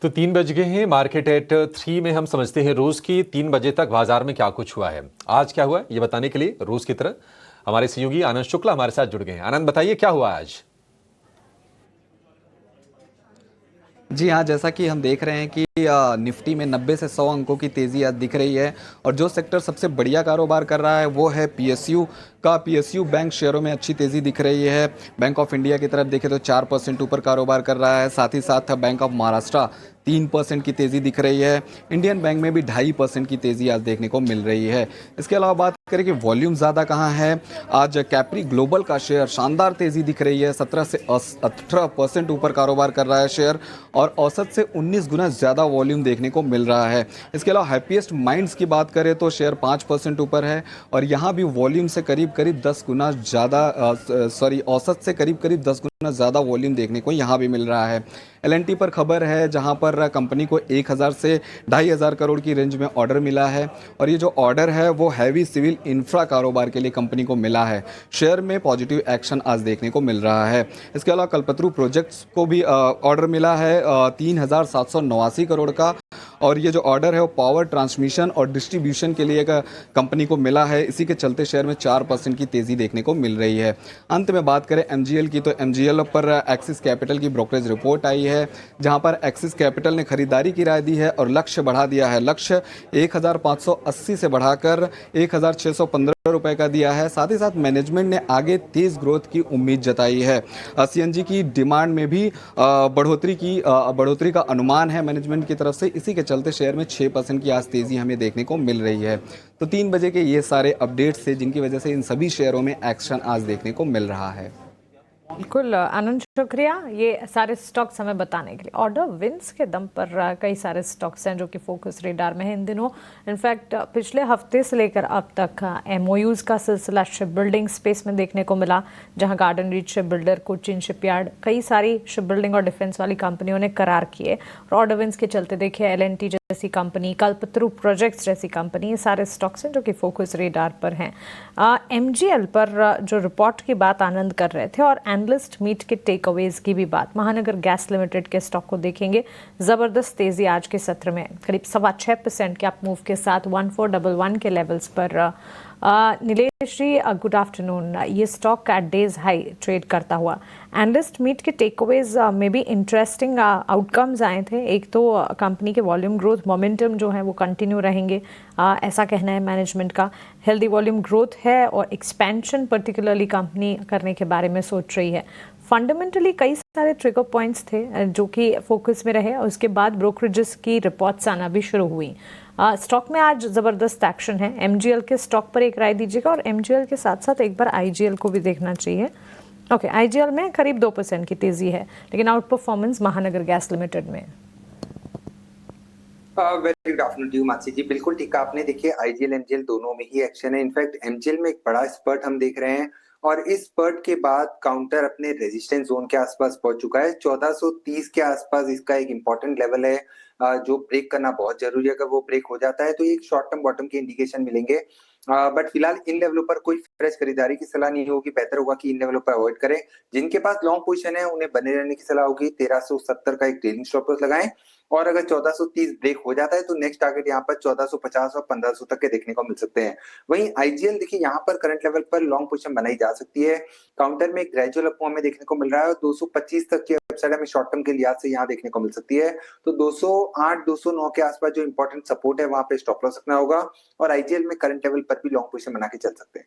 तो 3 बज गए हैं। मार्केट एट 3 में हम समझते हैं रोज की 3 बजे तक बाजार में क्या कुछ हुआ है। आज क्या हुआ ये बताने के लिए रोज की तरह हमारे सहयोगी आनंद शुक्ला हमारे साथ जुड़ गए हैं। आनंद, बताइए क्या हुआ आज। जी हाँ, जैसा कि हम देख रहे हैं कि निफ्टी में 90 से 100 अंकों की तेज़ी आज दिख रही है और जो सेक्टर सबसे बढ़िया कारोबार कर रहा है वो है पीएसयू का। पीएसयू बैंक शेयरों में अच्छी तेज़ी दिख रही है। बैंक ऑफ इंडिया की तरफ देखें तो 4% ऊपर कारोबार कर रहा है। साथ ही साथ बैंक ऑफ महाराष्ट्र 3% की तेज़ी दिख रही है। इंडियन बैंक में भी 2.5% की तेज़ी आज देखने को मिल रही है। इसके अलावा बात करें कि वॉल्यूम ज़्यादा कहाँ है, आज कैप्री ग्लोबल का शेयर शानदार तेज़ी दिख रही है। 17 से 18% ऊपर कारोबार कर रहा है शेयर और औसत से 19 गुना ज़्यादा वॉल्यूम देखने को मिल रहा है। इसके अलावा हैप्पीएस्ट माइंड्स की बात करें तो शेयर 5% ऊपर है और यहाँ भी वॉल्यूम से करीब 10 गुना ज़्यादा औसत से करीब 10 गुना ज़्यादा वॉल्यूम देखने को यहाँ भी मिल रहा है। एल&टी पर खबर है जहाँ पर कंपनी को 1000 से 2500 करोड़ की रेंज में ऑर्डर मिला है और ये जो ऑर्डर है वो हैवी सिविल इंफ्रा कारोबार के लिए कंपनी को मिला है। शेयर में पॉजिटिव एक्शन आज देखने को मिल रहा है। इसके अलावा कल्पतरू प्रोजेक्ट्स को भी ऑर्डर मिला है 3789 करोड़ का और ये जो ऑर्डर है वो पावर ट्रांसमिशन और डिस्ट्रीब्यूशन के लिए कंपनी को मिला है। इसी के चलते शेयर में 4% की तेज़ी देखने को मिल रही है। अंत में बात करें एमजीएल की तो एमजीएल पर एक्सिस कैपिटल की ब्रोकरेज रिपोर्ट आई है जहां पर एक्सिस कैपिटल ने खरीदारी की राय दी है और लक्ष्य बढ़ा दिया है। लक्ष्य 1580 से बढ़ाकर 1615 रुपए का दिया है। साथ ही साथ मैनेजमेंट ने आगे तेज ग्रोथ की उम्मीद जताई है। सीएनजी की डिमांड में भी बढ़ोतरी का अनुमान है मैनेजमेंट की तरफ से। इसी के चलते शेयर में 6% की आज तेजी हमें देखने को मिल रही है। तो 3 बजे के ये सारे अपडेट्स थे जिनकी वजह से इन सभी शेयरों में एक्शन आज देखने को मिल रहा है। बिल्कुल आनंद, शुक्रिया ये सारे स्टॉक्स हमें बताने के लिए। ऑर्डर विंस के दम पर कई सारे स्टॉक्स हैं जो कि फोकस रेडार में हैं इन दिनों। इनफैक्ट पिछले हफ्ते से लेकर अब तक एमओयूज का सिलसिला शिप बिल्डिंग स्पेस में देखने को मिला, जहां garden reach ship builder, Cochin shipyard, कई सारी शिप बिल्डिंग और डिफेंस वाली कंपनियों ने करार किए और ऑर्डर विंस के चलते देखिए एल&टी जैसी कंपनी, कल्पतरू प्रोजेक्ट्स जैसी कंपनी, ये सारे स्टॉक्स हैं जो कि फोकस रेडार पर हैं। एमजीएल पर जो रिपोर्ट की बात आनंद कर रहे थे और एनालिस्ट मीट के टेक अवेज की भी बात, महानगर गैस लिमिटेड के स्टॉक को देखेंगे। जबरदस्त तेजी आज के सत्र में करीब 6.25% के अप मूव के साथ 1411 के लेवल्स पर। नीलेश जी, गुड आफ्टरनून। ये stock at days high trade करता हुआ, एनालिस्ट मीट के टेक अवेज में भी इंटरेस्टिंग आउटकम्स आए थे। एक तो कंपनी के वॉल्यूम ग्रोथ मोमेंटम जो है वो कंटिन्यू रहेंगे, ऐसा कहना है मैनेजमेंट का। हेल्दी वॉल्यूम ग्रोथ है और एक्सपेंशन पर्टिकुलरली कंपनी करने के बारे में सोच रही है। फंडामेंटली कई सारे ट्रिगर पॉइंट्स थे जो कि फोकस में रहे और उसके बाद ब्रोकरेजेस की रिपोर्ट्स आना भी शुरू हुई। स्टॉक में आज ज़बरदस्त एक्शन है। एमजीएल के स्टॉक पर एक राय दीजिएगा और एमजीएल के साथ साथ एक बार आईजीएल को भी देखना चाहिए। ओके, आईजीएल में करीब 2% की तेजी है लेकिन outperformance Mahanagar gas limited में। Very good afternoon to you Mansi ji. बिल्कुल ठीक है आपने। देखिए आईजीएल एमजीएल दोनों में ही एक्शन है। इनफैक्ट एमजीएल में एक बड़ा स्पर्ट हम देख रहे हैं और इस स्पर्ट के बाद काउंटर अपने रेजिस्टेंस जोन के आसपास पहुंच चुका है। 1430 के आसपास इसका एक इंपॉर्टेंट लेवल है जो ब्रेक करना बहुत जरूरी है। अगर वो ब्रेक हो जाता है तो एक शॉर्ट टर्म बॉटम के इंडिकेशन मिलेंगे, बट फिलहाल इन लेवलों पर कोई फ्रेश खरीदारी की सलाह नहीं होगी। बेहतर होगा कि इन लेवलों पर अवॉइड करें। जिनके पास लॉन्ग पोजीशन है उन्हें बने रहने की सलाह होगी। 1370 का एक ट्रेलिंग स्टॉप लॉस लगाएं और अगर 1430 ब्रेक हो जाता है तो नेक्स्ट टारगेट यहाँ पर 1450 और 1500 तक के देखने को मिल सकते हैं। वहीं आईजीएल देखिए यहाँ पर करंट लेवल पर लॉन्ग पोजीशन बनाई जा सकती है। काउंटर में ग्रेजुअल अप हमें देखने को मिल रहा है और 225 तक की अपसाइड हमें शॉर्ट टर्म के लिहाज से यहाँ देखने को मिल सकती है। तो 208 209 के आसपास जो इंपॉर्टेंट सपोर्ट है वहां पे स्टॉप लॉस रखना होगा और आईजीएल में करंट लेवल पर भी लॉन्ग पोजीशन बना के चल सकते हैं।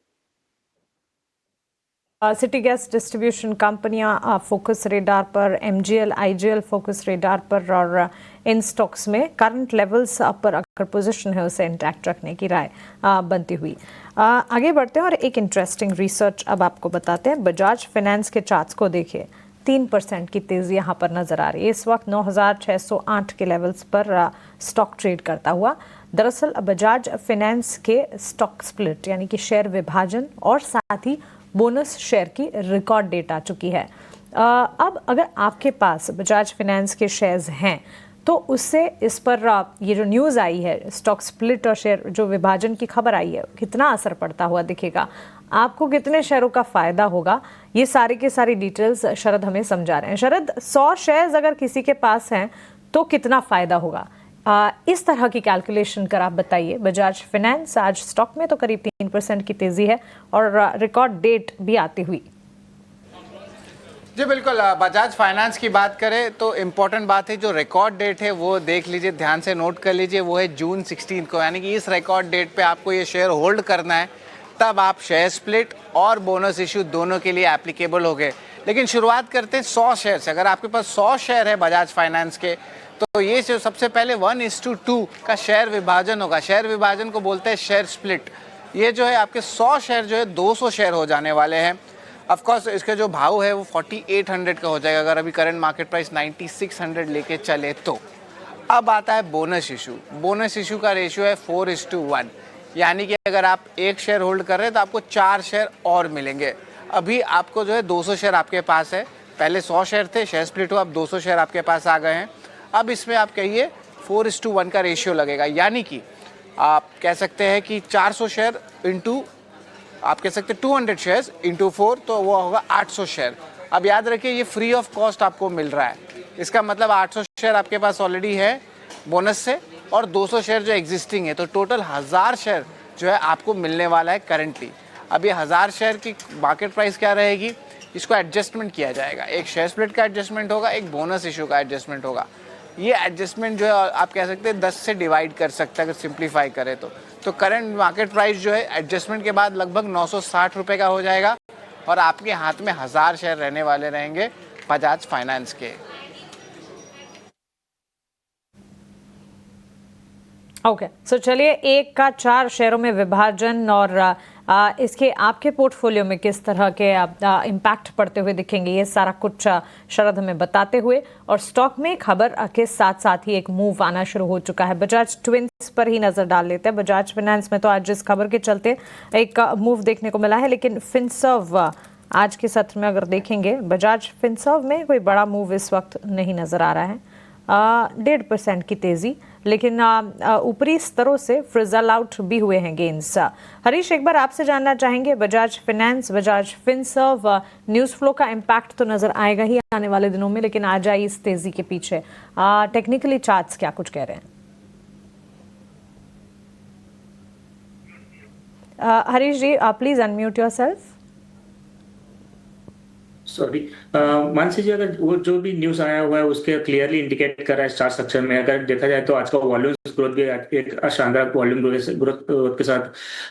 सिटी गैस डिस्ट्रीब्यूशन कंपनियां फोकस रेडार पर, एमजीएल आईजीएल फोकस रेडार पर और इन स्टॉक्स में करंट लेवल्स पर अगर पोजीशन है उसे इंटैक्ट रखने की राय बनती हुई। आगे बढ़ते हैं और एक इंटरेस्टिंग रिसर्च अब आपको बताते हैं। बजाज फाइनेंस के चार्ट्स को देखिए, 3% की तेजी यहाँ पर नजर आ रही है। इस वक्त 9608 के लेवल्स पर स्टॉक ट्रेड करता हुआ। दरअसल बजाज फाइनेंस के स्टॉक स्प्लिट यानी कि शेयर विभाजन और साथ ही बोनस शेयर की रिकॉर्ड डेट आ चुकी है। अब अगर आपके पास बजाज फाइनेंस के शेयर्स हैं तो उससे इस पर ये जो न्यूज़ आई है स्टॉक स्प्लिट और शेयर जो विभाजन की खबर आई है कितना असर पड़ता हुआ दिखेगा, आपको कितने शेयरों का फायदा होगा, ये सारी की सारी डिटेल्स शरद हमें समझा रहे हैं। शरद, 100 शेयर्स अगर किसी के पास हैं तो कितना फ़ायदा होगा? इस तरह की कैलकुलेशन कर आप बताइए। बजाज फाइनेंस आज स्टॉक में तो करीब 3% की तेज़ी है और रिकॉर्ड डेट भी आती हुई। जी बिल्कुल, बजाज फाइनेंस की बात करें तो इम्पोर्टेंट बात है, जो रिकॉर्ड डेट है वो देख लीजिए, ध्यान से नोट कर लीजिए, वो है जून 16 को, यानी कि इस रिकॉर्ड डेट पे आपको ये शेयर होल्ड करना है, तब आप शेयर स्प्लिट और बोनस इशू दोनों के लिए एप्लीकेबल हो गए। लेकिन शुरुआत करते हैं 100 शेयर से। अगर आपके पास 100 शेयर है बजाज फाइनेंस के, तो ये जो सबसे पहले 1:2 का शेयर विभाजन होगा। शेयर विभाजन को बोलते हैं शेयर स्प्लिट। ये जो है आपके 100 शेयर जो है 200 शेयर हो जाने वाले हैं। ऑफ कोर्स इसके जो भाव है वो 4800 का हो जाएगा, अगर अभी करंट मार्केट प्राइस 9600 लेके चले तो। अब आता है बोनस इशू। बोनस इशू का रेशियो है 4:1, यानी कि अगर आप एक शेयर होल्ड कर रहे हैं तो आपको 4 शेयर और मिलेंगे। अभी आपको जो है 200 शेयर आपके पास है, पहले 100 शेयर थे, शेयर स्प्लिट हुआ, अब 200 शेयर आपके पास आ गए हैं। अब इसमें आप कहिए 4:1 का रेशियो लगेगा, यानी कि आप कह सकते हैं कि 400 शेयर इंटू, आप कह सकते हैं 200 शेयर्स इंटू 4, तो वो होगा 800 शेयर। अब याद रखिए ये फ्री ऑफ कॉस्ट आपको मिल रहा है। इसका मतलब 800 शेयर आपके पास ऑलरेडी है बोनस से, और 200 शेयर जो एग्जिस्टिंग है, तो टोटल 1000 शेयर जो है आपको मिलने वाला है करंटली। अब ये 1000 शेयर की मार्केट प्राइस क्या रहेगी, इसको एडजस्टमेंट किया जाएगा। एक शेयर स्प्लिट का एडजस्टमेंट होगा, एक बोनस इशू का एडजस्टमेंट होगा। ये एडजस्टमेंट जो है आप कह सकते हैं 10 से डिवाइड कर सकते हैं, अगर सिंप्लीफाई करें तो करंट मार्केट प्राइस जो है एडजस्टमेंट के बाद लगभग 960 रुपये का हो जाएगा, और आपके हाथ में 1000 शेयर रहने वाले रहेंगे बजाज फाइनेंस के। ओके, सो चलिए, 1 का 4 शेयरों में विभाजन और इसके आपके पोर्टफोलियो में किस तरह के इम्पैक्ट पड़ते हुए दिखेंगे, ये सारा कुछ शरद हमें बताते हुए, और स्टॉक में खबर के साथ साथ ही एक मूव आना शुरू हो चुका है। बजाज ट्विंस पर ही नजर डाल लेते हैं। बजाज फाइनेंस में तो आज इस खबर के चलते एक मूव देखने को मिला है, लेकिन फिनसर्व आज के सत्र में अगर देखेंगे, बजाज फिनसर्व में कोई बड़ा मूव इस वक्त नहीं नजर आ रहा है। 1.5% की तेजी, लेकिन ऊपरी स्तरों से फ्रिजल आउट भी हुए हैं गेंस। हरीश, एक बार आपसे जानना चाहेंगे, Bajaj finance, Bajaj Finserv, news flow का इम्पैक्ट तो नजर आएगा ही आने वाले दिनों में, लेकिन आ जाए इस तेजी के पीछे टेक्निकली चार्ट्स क्या कुछ कह रहे हैं? Harish ji, please unmute yourself. Sorry, Mansi ji, अगर वो जो भी न्यूज आया हुआ है उसके क्लियरली इंडिकेट कर रहा है चार्ट स्ट्रक्चर में, अगर देखा जाए तो आज का वॉल्यूम ग्रोथ भी एक शानदार वॉल्यूम ग्रोथ के साथ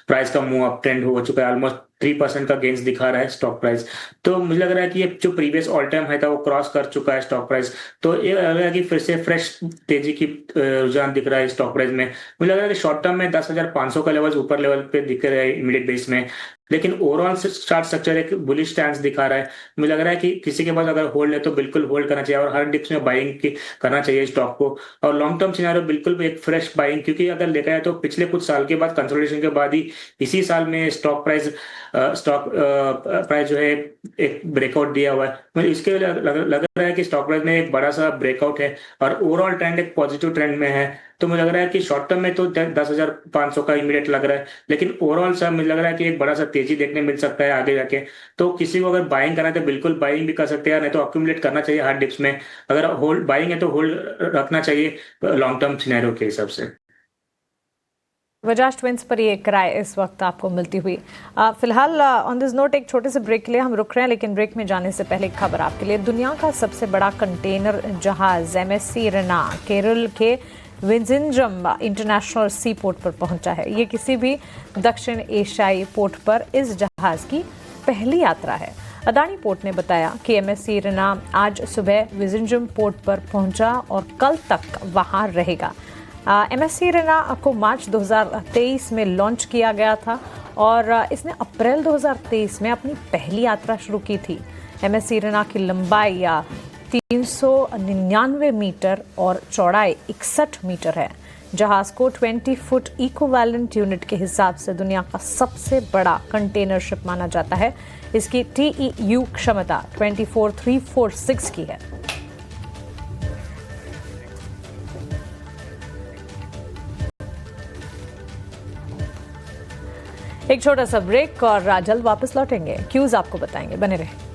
प्राइस का मूव अप ट्रेंड हो चुका है। ऑलमोस्ट 3% का गेंस दिखा रहा है स्टॉक प्राइस। तो मुझे लग रहा है कि ये जो प्रीवियस ऑल टाइम हाई था वो क्रॉस कर चुका है स्टॉक प्राइस। तो ये लग रहा है कि फिर से फ्रेश तेजी की रुझान दिख रहा है स्टॉक प्राइस में। मुझे लग रहा है कि शॉर्ट टर्म में 10,500 का लेवल ऊपर लेवल पे दिख रहा है इमीडिएट बेस में, लेकिन ओवरऑल चार्ट स्ट्रक्चर एक बुलिश स्टैंस दिखा रहा है। मुझे लग रहा है कि किसी के पास अगर होल्ड है तो बिल्कुल होल्ड करना चाहिए, और हर डिप्स में बाइंग करना चाहिए स्टॉक को। और लॉन्ग टर्म सिनेरियो बिल्कुल भी एक फ्रेश बाइंग, क्योंकि अगर देखा जाए तो पिछले कुछ साल के बाद कंसोलिडेशन के बाद ही इसी साल में स्टॉक प्राइस जो है एक ब्रेकआउट दिया हुआ है। मुझे इसके लग रहा है कि स्टॉक प्राइस में एक बड़ा सा ब्रेकआउट है और ओवरऑल ट्रेंड एक पॉजिटिव ट्रेंड में है। तो मुझे लग रहा है कि शॉर्ट टर्म में तो 10,500 का इमीडिएट लग रहा है, लेकिन ओवरऑल सा मुझे लग रहा है कि एक बड़ा सा तेजी देखने मिल सकता है आगे जाके। तो किसी को अगर बाइंग करना है तो बिल्कुल बाइंग भी कर सकते हैं, नहीं तो अक्यूमुलेट करना चाहिए हार्ड डिप्स में। अगर होल्ड बाइंग है तो होल्ड रखना चाहिए लॉन्ग टर्म सिनेरियो के हिसाब से। बजाज ट्विंस पर ये किराए इस वक्त आपको मिलती हुई। फिलहाल ऑन दिस नोट एक छोटे से ब्रेक के लिए हम रुक रहे हैं, लेकिन ब्रेक में जाने से पहले एक खबर आपके लिए। दुनिया का सबसे बड़ा कंटेनर जहाज MSC इरना केरल के विंझिनम इंटरनेशनल सी पोर्ट पर पहुंचा है। ये किसी भी दक्षिण एशियाई पोर्ट पर इस जहाज की पहली यात्रा है। अदानी पोर्ट ने बताया कि MSC इरना आज सुबह विंझिनम पोर्ट पर पहुंचा और कल तक वहां रहेगा। MSC इरना को मार्च 2023 में लॉन्च किया गया था और इसने अप्रैल 2023 में अपनी पहली यात्रा शुरू की थी। MSC इरना की लंबाई 399 मीटर और चौड़ाई 61 मीटर है। जहाज को 20 फुट इक्विवेलेंट यूनिट के हिसाब से दुनिया का सबसे बड़ा कंटेनर शिप माना जाता है। इसकी TEU क्षमता 24,346 की है। एक छोटा सा ब्रेक और जल्द वापस लौटेंगे। क्यूज आपको बताएंगे, बने रहे।